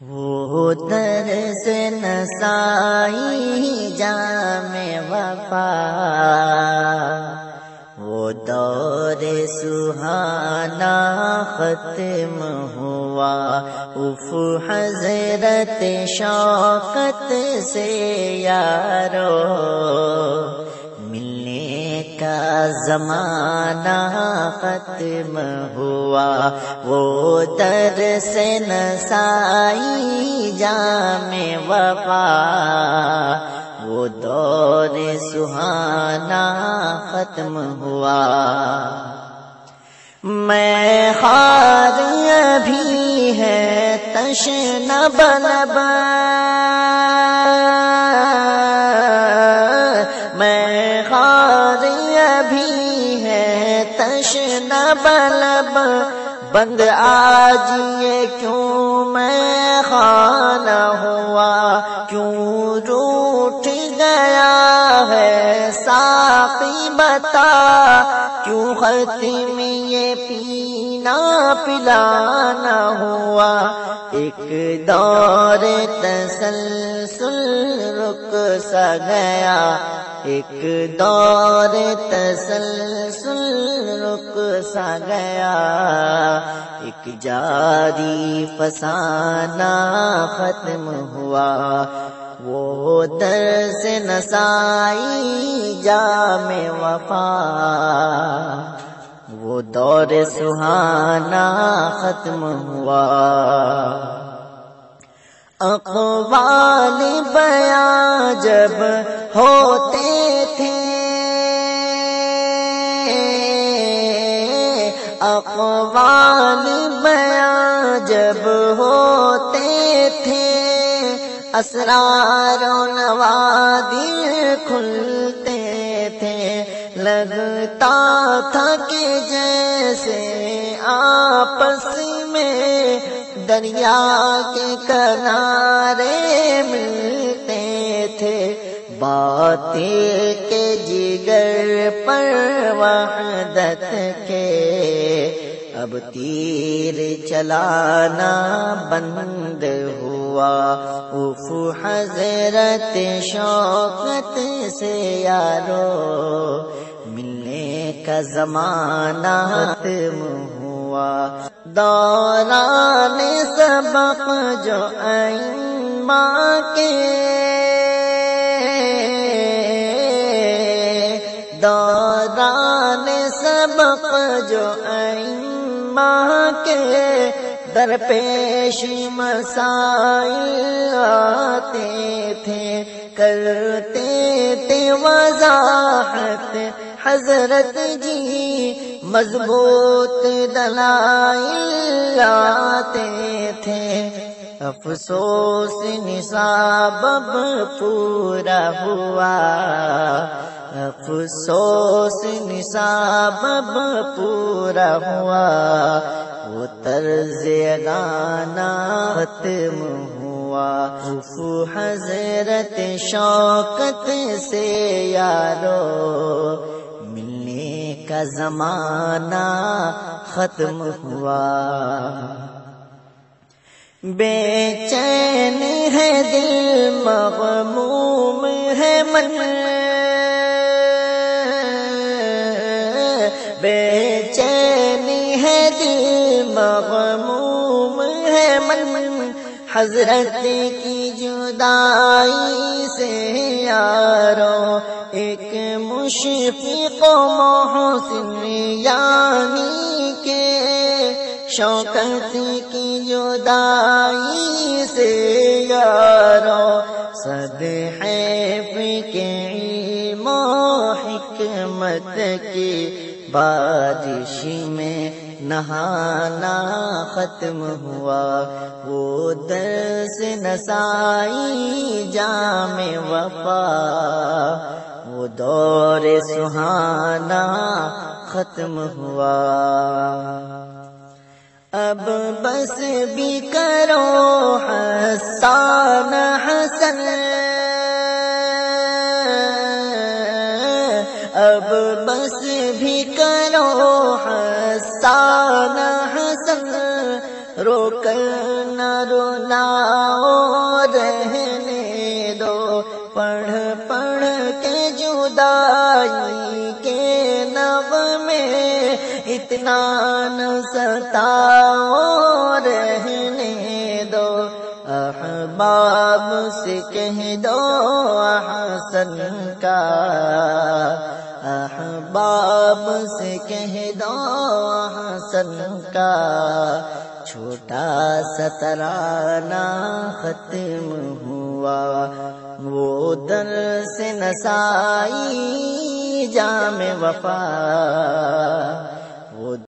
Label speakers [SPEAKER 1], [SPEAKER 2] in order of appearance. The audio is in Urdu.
[SPEAKER 1] وہ درس نسائی جام وفا، وہ دور سہانا ختم ہوا، اف حضرت شوقت سے یارو، ملنے کا زمانہ ختم ہوا، وہ درس نسائی جام وفا، وہ دور سہانا ختم ہوا۔ میں خار ابھی ہے تشنہ بلب، میں خار ابھی ہے تشنہ بلب، بند آج یہ کیوں میں خانہ ہوا، کیوں روٹھ گیا ہے ساقی بتا، کیوں ختم یہ پینا پلانا ہوا، ایک دور تسلسل رک سا گیا، ایک دور تسلسل رک سا گیا، ایک جاری فسانہ ختم ہوا، وہ درس نسائی جام وفا، وہ دور سہانا ختم ہوا۔ اقوال بیاں جب ہوتے تھے، اقوال بیاں جب ہوتے تھے، اسرار و نوادر کھلتے تھے، لگتا تھا کہ جیسے آپس میں دریا کے کنارے ملتے تھے، باتیں کے جگر پر وحدت کے، اب تیر چلانا بند ہوا، اف حضرت شوقت سے یارو، ملنے کا زمانہ ختم ہوا، دوران سبق جو ائمہ کے، دوران سبق جو ائمہ کے، درپیش مسائل آتے تھے، کرتے تھے وضاحت حضرت جی، مضبوط دلائل آتے تھے، افسوس نصاب اب پورا ہوا، افسوس نصاب اب پورا ہوا، وہ طرز گانا ختم ہوا، اف حضرت شوقت سے یارو، ملنے کا زمانہ ختم ہوا، بے چین ہے دل مغموم ہے من، بے چین ہے دل مغموم ہے من، حضرت کی جدائی سے یارو، ایک مشفق و محسن یعنی کہ، شوقت کی جدائی سے یارو، صد حیف کے علم و حکمت کی بارش میں نہانا ختم ہوا، وہ درس نسائی جام وفا، وہ دور سہانا ختم ہوا، اب بس بھی کرو حسان حسن، اب بس بھی کرو حسان حسن، رو کر نہ سناؤ رہنے دو، پڑھ پڑھ کے جدائی کے نغمے اتنا نہ ستاؤ رہنے دو، احباب سے کہہ دو حسن کا، احباب سے کہہ دو حسن کا، چھوٹا سا ترانہ ختم ہوا، وہ درس نسائی جام وفا